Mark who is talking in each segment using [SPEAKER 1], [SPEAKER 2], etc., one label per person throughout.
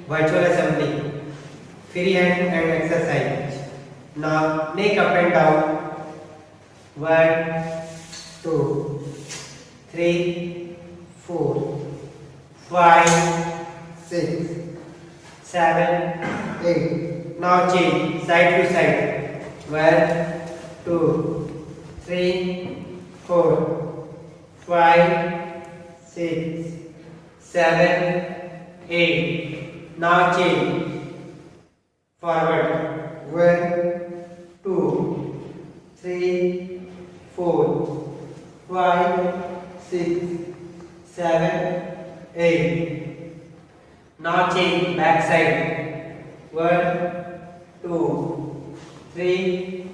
[SPEAKER 1] virtual assembly, freehand and exercise. Now make up and down. 1, 2, 3, 4, 5, 6, 7, 8. Now change side to side. 1, 2, 3, 4, 5, 6, 7, 8. Now change forward. 1, 2, 3, 4, 5, 6, 7, 8. Now change back side. 1, 2, 3,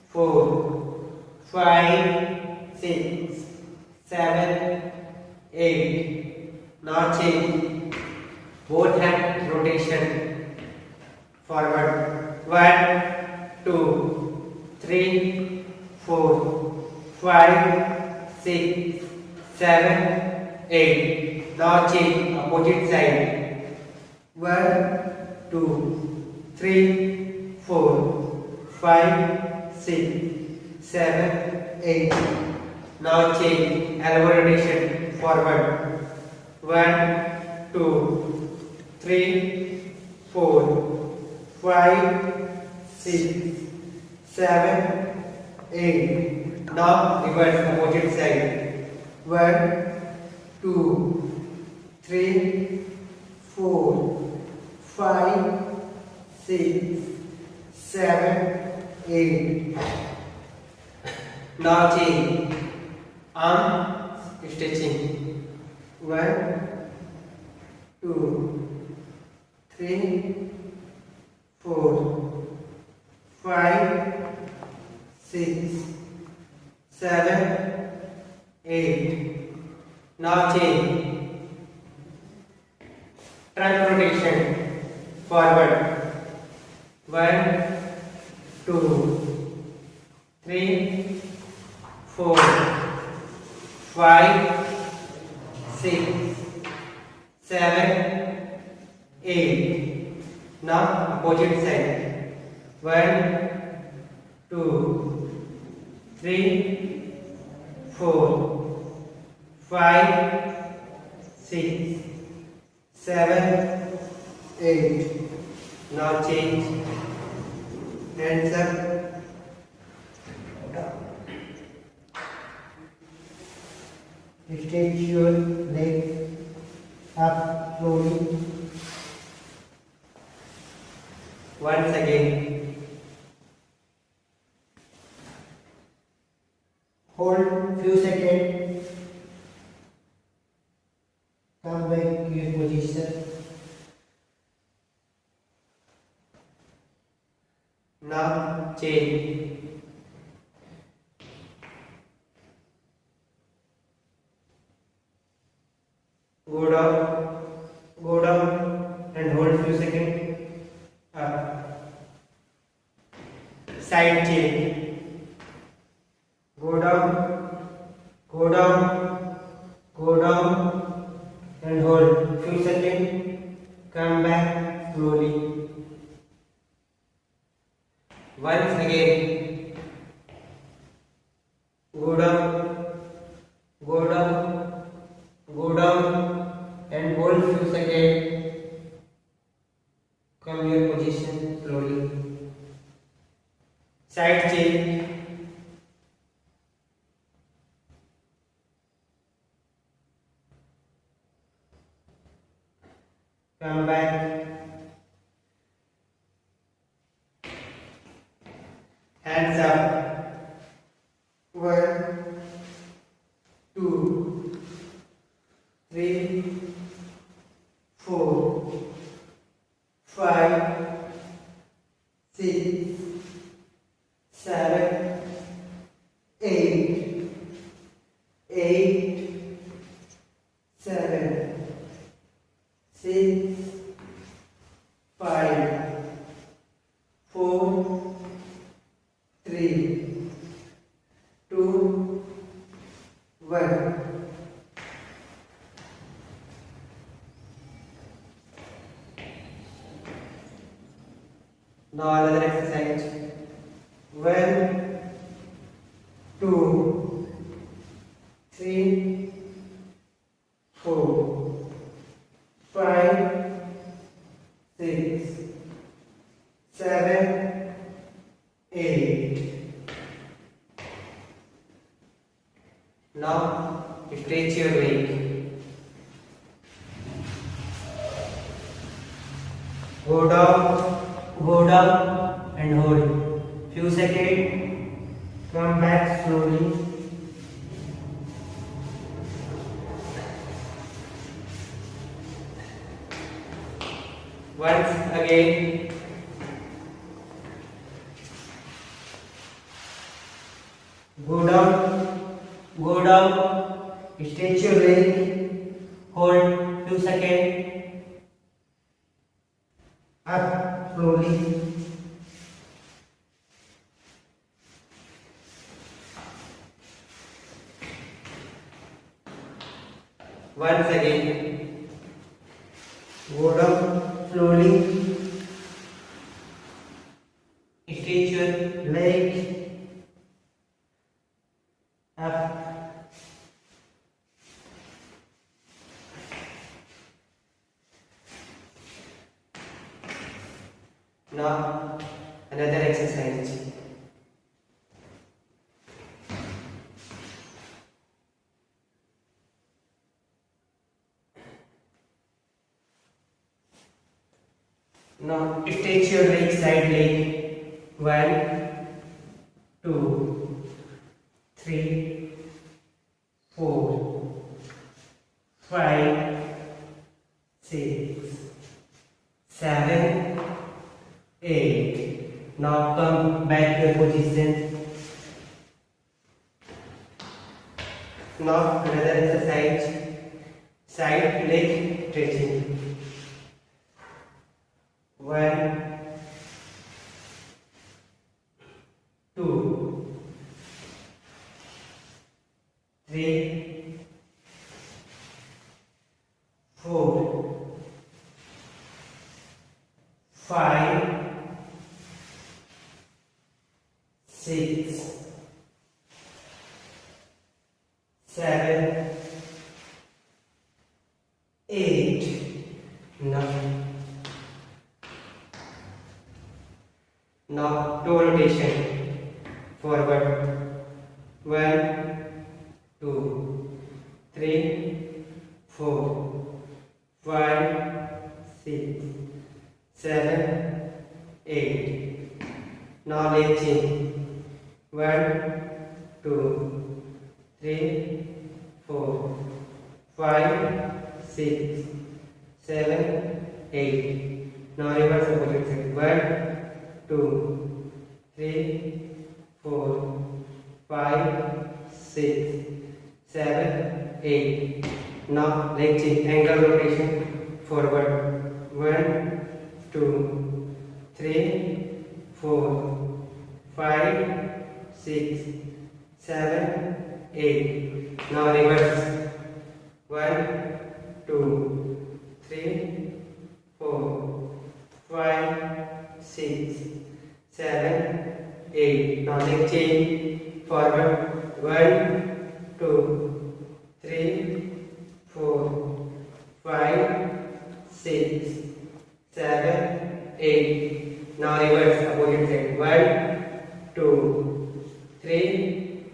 [SPEAKER 1] 4, 5, 6, 7, 8. Now change both hand rotation forward. 1, 2, 3, 4, 5, 6, 7, 8. Now change opposite side. 1, 2, 3, 4, 5, 6, 7, 8. Now change elbow rotation forward. 1, 2, 3, 4, 5, 6, 7, 8. Now reverse opposite side. 1, 2, 3, 4, 5, 6, 7, 8. Now change arm stretching. 1, 2, 3, 4, 5, 6, 7, 8. Now change trunk rotation forward. 1, 2, 3, 4, 5, 6, 7, 8. Now opposite side. 1, 2, 3, 4, 5, 6, 7, 8. Now change hands up, down. Stretch your leg up slowly. Once again. Hold few seconds. Come back to your position. Now change. Go down and hold few seconds. Up. Side change. Go down, go down, go down and hold few seconds. Come back slowly. Once again. Go down, go down, go down and hold few seconds. Come your position slowly. Side change. Come back. Hands up. 1, 2, 3, 4, 5, 6, 7, 8, 7, 6, 5, 4, 3, 2, 1. Now another exercise. 1, 2, 3, 4, 5, 6, 7, 8. Now stretch your leg. Go down and hold. Few seconds. Come back slowly. Once again. Go down, stretch your leg, hold few seconds, up slowly. Once again, go down slowly, stretch your leg, up. Now another exercise. Now stretch your leg, side leg. 1, 2, 3, 4, 5, 6, 7, 8. Now come back to your position. Now another exercise. Side leg stretching. 1, 2, 3, 4, 5, 6, 7, 8, 9. Now toe rotation forward. 1, 2, 3, 4, 5, 6, 7, 8. Now leg change. 1, 2, 3, 4, 5, 6, 7, 8. Now reverse opposite side. 1, 2, 3, 4, 5, 6, 7, 8. Now leg change, ankle rotation forward. 1, 2, 3, 4, 5, 6, 7, 8. Now reverse. 1, 2, 3, 4, 5, 6, 7, 8. Now leg change forward. 1, 2, 3, 4, 5, 6, 7, 8. Now reverse opposite side. 1, 2, 3,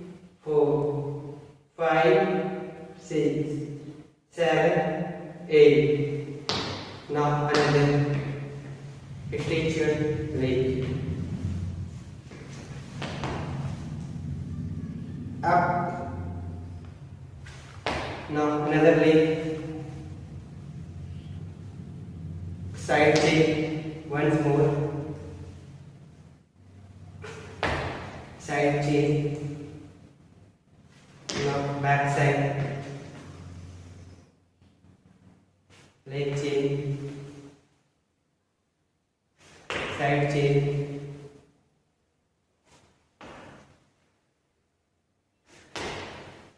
[SPEAKER 1] 4, 5, 6, 7, 8. Now another. Stretch your leg. Up. Now another leg. Side chain once more. Side chain. Now back side. Leg chain. Side chain.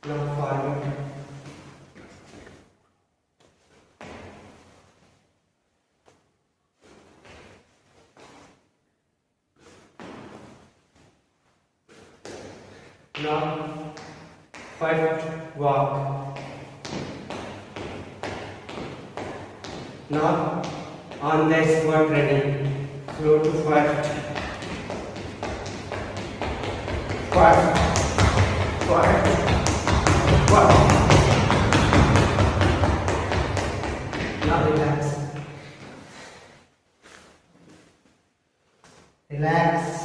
[SPEAKER 1] Now forward. Now first walk. Now on the spot ready. Slow to first. First. Now relax. Relax.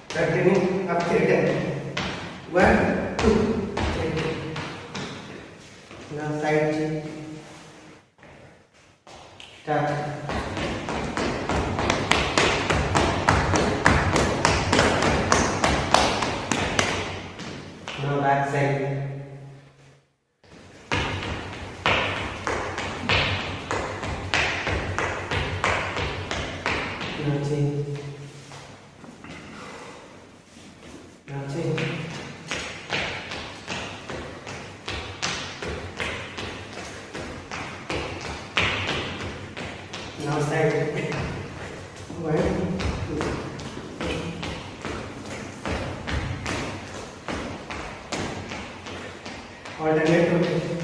[SPEAKER 1] Continue up till 10. 1, 2, 3. Now side chain. Start. Now back side. Now change. Now change. Now side. 1, 2. Alternate rotation.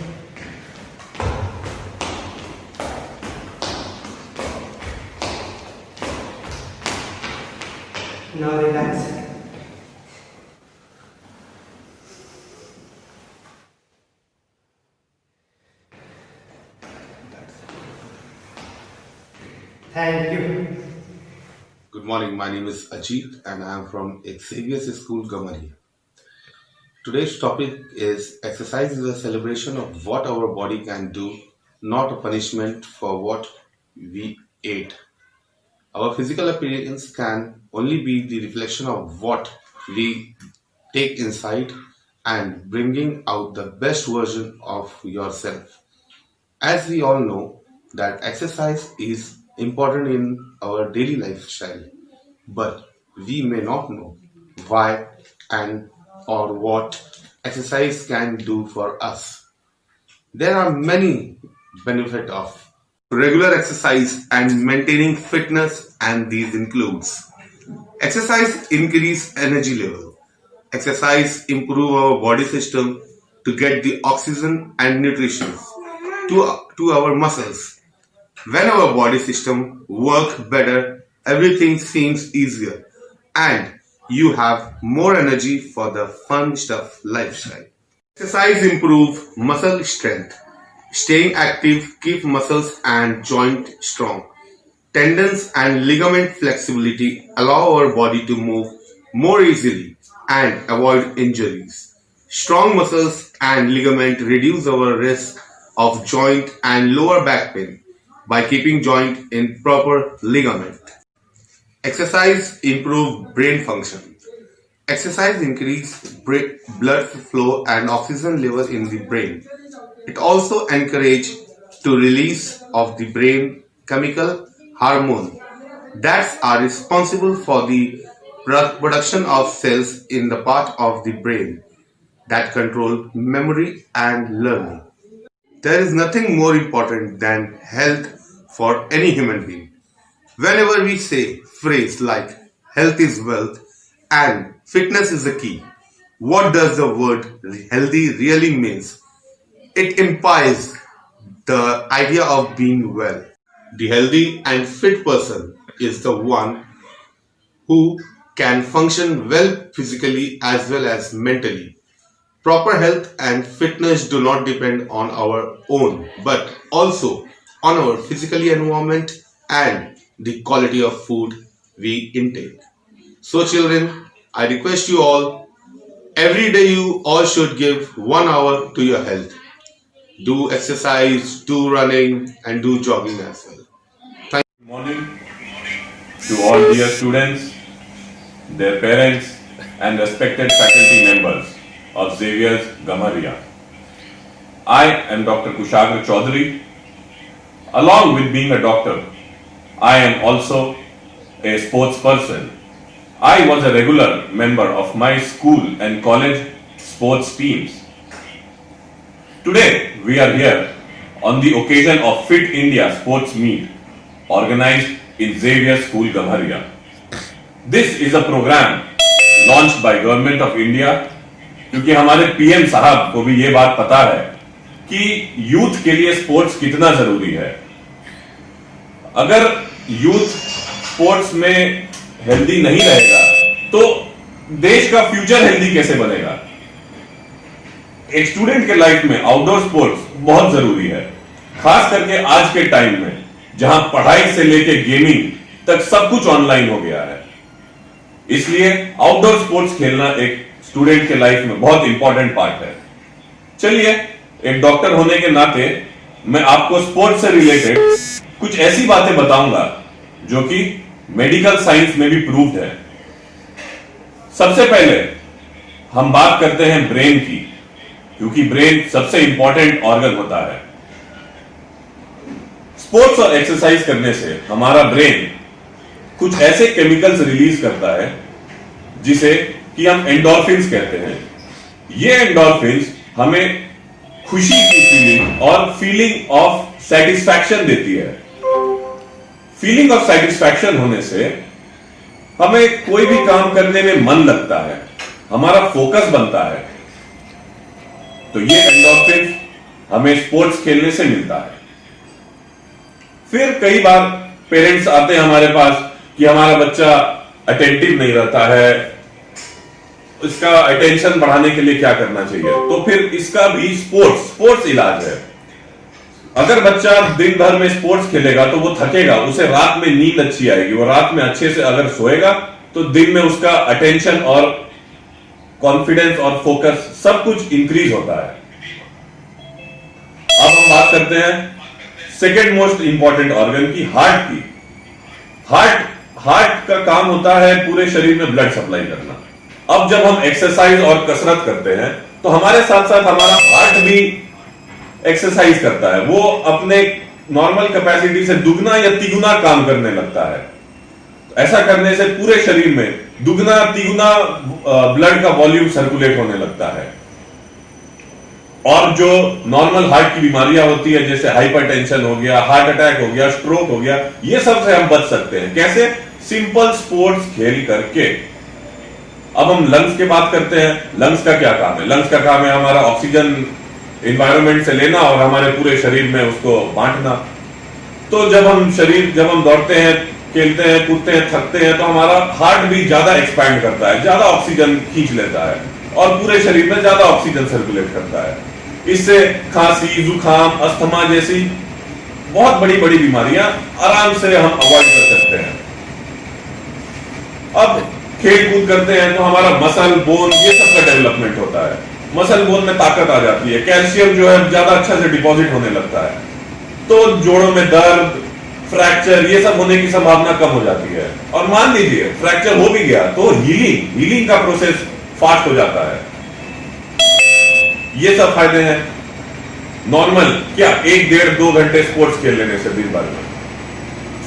[SPEAKER 1] Now relax. Thank you.
[SPEAKER 2] Good morning. My name is Ajit and I am from Xavier's School, Gamari. Today's topic is exercise is a celebration of what our body can do, not a punishment for what we ate. Our physical appearance can only be the reflection of what we take inside and bringing out the best version of yourself. As we all know that exercise is important in our daily lifestyle, but we may not know why and or what exercise can do for us. There are many benefits of regular exercise and maintaining fitness, and these includes exercise increase energy level. Exercise improve our body system to get the oxygen and nutrition to our muscles. When our body system work better, everything seems easier and you have more energy for the fun stuff lifestyle. Exercise improve muscle strength. Staying active keep muscles and joint strong. Tendons and ligament flexibility allow our body to move more easily and avoid injuries. Strong muscles and ligament reduce our risk of joint and lower back pain by keeping joint in proper ligament. Exercise improve brain function. Exercise increase blood flow and oxygen level in the brain. It also encourage to release of the brain chemical hormone that are responsible for the production of cells in the part of the brain that control memory and learning. There is nothing more important than health for any human being. Whenever we say phrase like health is wealth and fitness is the key, what does the word healthy really means? It implies the idea of being well. The healthy and fit person is the one who can function well physically as well as mentally. Proper health and fitness do not depend on our own, but also on our physical environment and the quality of food we intake. So, children, I request you all every day you all should give 1 hour to your health. Do exercise, do running, and do jogging as well.
[SPEAKER 3] Good morning to all dear students, their parents, and respected faculty members of Xavier's Gamaria. I am Dr. Kushagra Chaudhary. Along with being a doctor, I am also a sports person. I was a regular member of my school and college sports teams. Today, we are here on the occasion of Fit India Sports Meet organized in Xavier School Gamaria. This is a program launched by Government of India क्योंकि हमारे PM साहब को भी ये बात पता है कि यूथ के लिए स्पोर्ट्स कितना जरूरी है। अगर यूथ स्पोर्ट्स में हेल्दी नहीं रहेगा तो देश का फ्यूचर हेल्दी कैसे बनेगा। एक स्टूडेंट के लाइफ में आउटडोर स्पोर्ट्स बहुत जरूरी है, खास करके आज के टाइम में जहां पढ़ाई से लेके गेमिंग तक सब कुछ ऑनलाइन हो गया है। इसलिए आउटडोर स्पोर्ट्स खेलना एक स्टूडेंट के लाइफ में बहुत इंपॉर्टेंट पार्ट है। चलिए, एक डॉक्टर होने के नाते मैं आपको स्पोर्ट्स से रिलेटेड कुछ ऐसी बातें बताऊंगा जो कि मेडिकल साइंस में भी प्रूव्ड है। सबसे पहले हम बात करते हैं ब्रेन की, क्योंकि ब्रेन सबसे इंपॉर्टेंट ऑर्गन होता है। स्पोर्ट्स और एक्सरसाइज करने से हमारा ब्रेन कुछ ऐसे केमिकल्स रिलीज करता है जिसे कि हम एंडोर्फिन्स कहते हैं। ये एंडोर्फिन्स हमें खुशी की फीलिंग और फीलिंग ऑफ सेटिस्फैक्शन देती है। फीलिंग ऑफ सेटिस्फैक्शन होने से हमें कोई भी काम करने में मन लगता है, हमारा फोकस बनता है। तो ये एंडोर्फिन्स हमें स्पोर्ट्स खेलने से मिलता है। फिर कई बार पेरेंट्स आते हैं हमारे पास कि हमारा बच्चा अटेंटिव नहीं रहता है, इसका अटेंशन बढ़ाने के लिए क्या करना चाहिए। तो फिर इसका भी स्पोर्ट्स इलाज है। अगर बच्चा दिन भर में स्पोर्ट्स खेलेगा तो वो थकेगा, उसे रात में नींद अच्छी आएगी, वो रात में अच्छे से अगर सोएगा तो दिन में उसका अटेंशन और कॉन्फिडेंस और फोकस सब कुछ इंक्रीज होता है। अब हम बात करते हैं सेकेंड मोस्ट इंपॉर्टेंट ऑर्गन की, हार्ट की। हार्ट का काम होता है पूरे शरीर में ब्लड सप्लाई करना। अब जब हम एक्सरसाइज और कसरत करते हैं तो हमारे साथ साथ हमारा हार्ट भी एक्सरसाइज करता है। वो अपने नॉर्मल कैपेसिटी से दुगना या तिगुना काम करने लगता है। ऐसा करने से पूरे शरीर में दुगना तिगुना ब्लड का वॉल्यूम सर्कुलेट होने लगता है। और जो नॉर्मल हार्ट की बीमारियां होती है जैसे हाइपरटेंशन हो गया, हार्ट अटैक हो गया, स्ट्रोक हो गया, ये सब से हम बच सकते हैं। कैसे? सिंपल स्पोर्ट्स खेल करके। अब हम लंग्स की बात करते हैं। लंग्स का क्या काम है? लंग्स का काम है हमारा ऑक्सीजन एनवायरनमेंट से लेना और हमारे पूरे शरीर में उसको बांटना। तो जब हम दौड़ते हैं, खेलते हैं, कूदते हैं, थकते हैं तो हमारा हार्ट भी ज्यादा एक्सपैंड करता है, ज्यादा ऑक्सीजन खींच लेता है और पूरे शरीर में ज्यादा ऑक्सीजन सर्कुलेट करता है। इससे खांसी, जुकाम, अस्थमा जैसी बहुत बड़ी बड़ी बीमारियां आराम से हम अवॉइड कर सकते हैं। अब खेल कूद करते हैं तो हमारा मसल, बोन, ये सब का डेवलपमेंट होता है। मसल बोन में ताकत आ जाती है, कैल्शियम जो है ज्यादा अच्छा से डिपॉजिट होने लगता है। तो जोड़ों में दर्द, फ्रैक्चर, ये सब होने की संभावना कम हो जाती है। और मान लीजिए फ्रैक्चर हो भी गया तो हीलिंग का प्रोसेस फास्ट हो जाता है। ये सब फायदे हैं। नॉर्मल क्या 1-1.5-2 घंटे स्पोर्ट्स खेल लेने से दिन भर में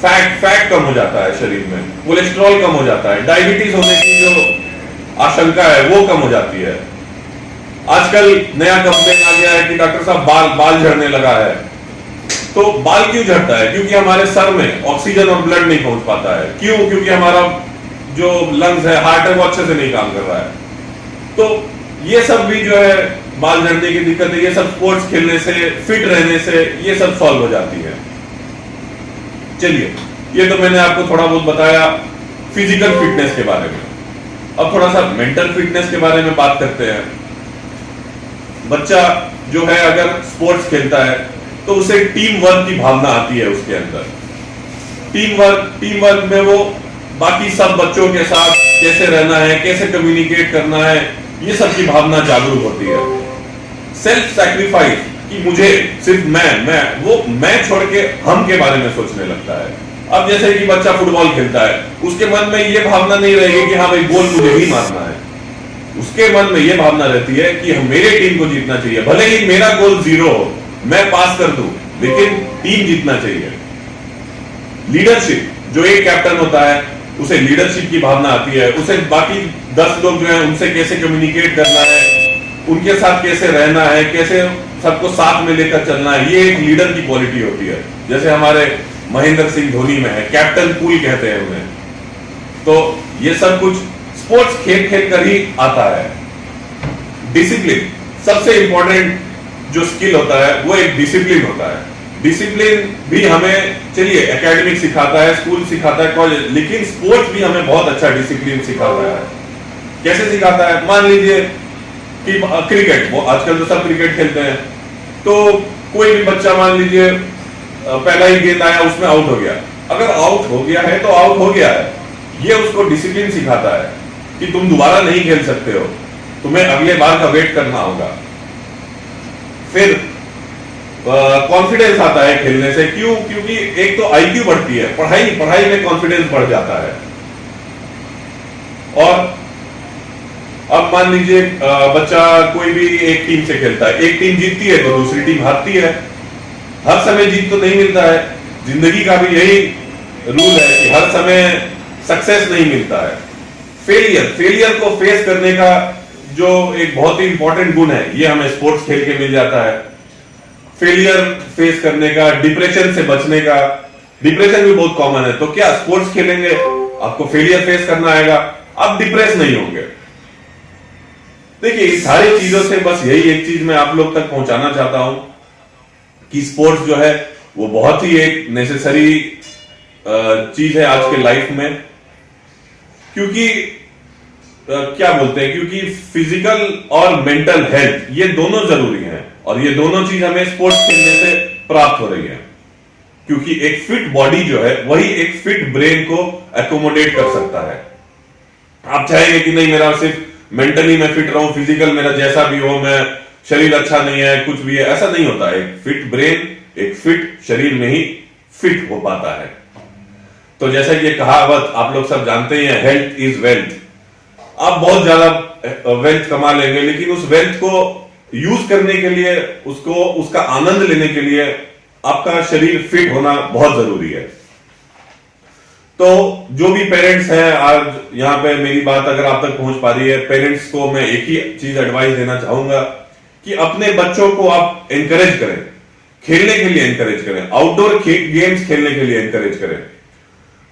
[SPEAKER 3] फैट कम हो जाता है शरीर में, कोलेस्ट्रॉल कम हो जाता है, डायबिटीज होने की जो आशंका है वो कम हो जाती है। आजकल नया कंप्लेन आ गया है कि डॉक्टर साहब बाल झड़ने लगा है। तो बाल क्यों झड़ता है? क्योंकि हमारे सर में ऑक्सीजन और ब्लड नहीं पहुंच पाता है। क्यों? क्योंकि हमारा जो लंग्स है, हार्ट है, वो अच्छे से नहीं काम कर रहा है। तो ये सब भी जो है बाल झड़ने की दिक्कत है, ये सब स्पोर्ट्स खेलने से, फिट रहने से ये सब सॉल्व हो जाती है। चलिए, ये तो मैंने आपको थोड़ा बहुत बताया फिजिकल फिटनेस के बारे में। अब थोड़ा सा मेंटल फिटनेस के बारे में बात करते हैं। बच्चा जो है अगर स्पोर्ट्स खेलता है तो उसे टीम वर्क की भावना आती है उसके अंदर। टीम वर्क में वो बाकी सब बच्चों के साथ कैसे रहना है, कैसे कम्युनिकेट करना है, ये सब की भावना जागरूक होती है। सेल्फ सैक्रिफाइस कि मुझे सिर्फ मैं छोड़ के हम के बारे में सोचने लगता है। अब जैसे कि बच्चा फुटबॉल खेलता है, उसके मन में ये भावना नहीं रहेगी कि हाँ भाई गोल मुझे ही मारना है। उसके मन में ये भावना रहती है कि मेरे टीम को जीतना चाहिए, भले ही मेरा गोल 0 हो, मैं पास कर दूं, लेकिन टीम जीतना चाहिए। लीडरशिप, जो एक कैप्टन होता है उसे लीडरशिप की भावना आती है, उसे बाकी 10 लोग जो है उनसे कैसे कम्युनिकेट करना है, उनके साथ कैसे रहना है, कैसे सबको साथ में लेकर चलना है, ये एक लीडर की क्वालिटी होती है। जैसे हमारे महेंद्र सिंह धोनी में है, कैप्टन कूल कहते हैं उन्हें। तो ये सब कुछ स्पोर्ट्स खेल खेल कर ही आता है। डिसिप्लिन, सबसे इंपॉर्टेंट जो स्किल होता है वो एक डिसिप्लिन होता है। डिसिप्लिन भी हमें चलिए एकेडमिक सिखाता है, स्कूल सिखाता है, कॉलेज, लेकिन स्पोर्ट्स भी हमें बहुत अच्छा डिसिप्लिन सिखाता है। कैसे सिखाता है? मान लीजिए कि क्रिकेट, वो आजकल तो सब क्रिकेट खेलते हैं, तो कोई भी बच्चा मान लीजिए पहला ही गेंद आया उसमें आउट हो गया। अगर आउट हो गया है तो आउट हो गया है, ये उसको डिसिप्लिन सिखाता है कि तुम दोबारा नहीं खेल सकते हो, तुम्हें अगले बार का वेट करना होगा। फिर कॉन्फिडेंस आता है खेलने से। क्यों? क्योंकि एक तो आईक्यू बढ़ती है, पढ़ाई में कॉन्फिडेंस बढ़ जाता है। और अब मान लीजिए बच्चा कोई भी एक टीम से खेलता है, एक टीम जीतती है तो दूसरी टीम हारती है। हर समय जीत तो नहीं मिलता है, जिंदगी का भी यही रूल है कि हर समय सक्सेस नहीं मिलता है। फेलियर को फेस करने का जो एक बहुत ही इंपॉर्टेंट गुण है, ये हमें स्पोर्ट्स खेल के मिल जाता है। फेलियर फेस करने का, डिप्रेशन से बचने का, डिप्रेशन भी बहुत कॉमन है, तो क्या स्पोर्ट्स खेलेंगे आपको फेलियर फेस करना आएगा, आप डिप्रेस नहीं होंगे। देखिए, इस सारी चीजों से बस यही एक चीज मैं आप लोग तक पहुंचाना चाहता हूं कि स्पोर्ट्स जो है वो बहुत ही एक नेसेसरी चीज है आज के लाइफ में। क्योंकि क्या बोलते हैं, क्योंकि फिजिकल और मेंटल हेल्थ ये दोनों जरूरी हैं, और ये दोनों चीज हमें स्पोर्ट्स खेलने से प्राप्त हो रही है। क्योंकि एक फिट बॉडी जो है वही एक फिट ब्रेन को एकोमोडेट कर सकता है। आप चाहेंगे कि नहीं मेरा सिर्फ मेंटली मैं फिट रहूं, फिजिकल मेरा जैसा भी हो, मैं शरीर अच्छा नहीं है, कुछ भी है, ऐसा नहीं होता है। एक फिट ब्रेन एक फिट शरीर में ही फिट हो पाता है। तो जैसा कि ये कहावत आप लोग सब जानते ही हैं, हेल्थ इज वेल्थ। आप बहुत ज्यादा वेल्थ कमा लेंगे, लेकिन उस वेल्थ को यूज करने के लिए, उसका आनंद लेने के लिए आपका शरीर फिट होना बहुत जरूरी है। तो जो भी पेरेंट्स हैं, आज यहाँ पे मेरी बात अगर आप तक पहुंच पा रही है, पेरेंट्स को मैं एक ही चीज एडवाइस देना चाहूंगा कि अपने बच्चों को आप एनकरेज करें, खेलने के लिए एनकरेज करें, आउटडोर गेम्स खेलने के लिए एनकरेज करें।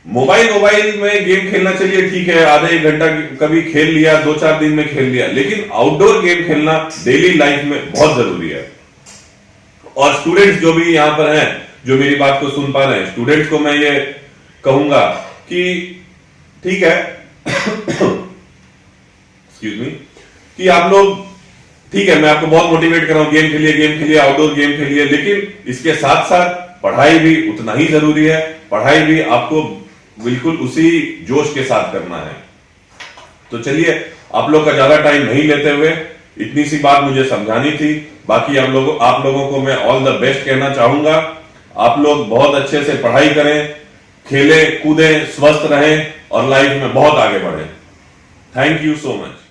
[SPEAKER 3] मोबाइल में गेम खेलना चलिए ठीक है, आधा एक घंटा कभी खेल लिया, 2-4 दिन में खेल लिया, लेकिन आउटडोर गेम खेलना डेली लाइफ में बहुत जरूरी है। और स्टूडेंट्स जो भी यहाँ पर हैं, जो मेरी बात को सुन पा रहे हैं, स्टूडेंट्स को मैं ये कहूंगा कि ठीक है एक्सक्यूज मी, कि आप लोग ठीक है, मैं आपको बहुत मोटिवेट कर रहा हूं, गेम खेलिए, आउटडोर गेम खेलिए, लेकिन इसके साथ साथ पढ़ाई भी उतना ही जरूरी है। पढ़ाई भी आपको बिल्कुल उसी जोश के साथ करना है। तो चलिए, आप लोग का ज्यादा टाइम नहीं लेते हुए इतनी सी बात मुझे समझानी थी। बाकी आप लोगों को मैं ऑल द बेस्ट कहना चाहूंगा। आप लोग बहुत अच्छे से पढ़ाई करें, खेलें कूदें, स्वस्थ रहें और लाइफ में बहुत आगे बढ़ें। Thank you so much.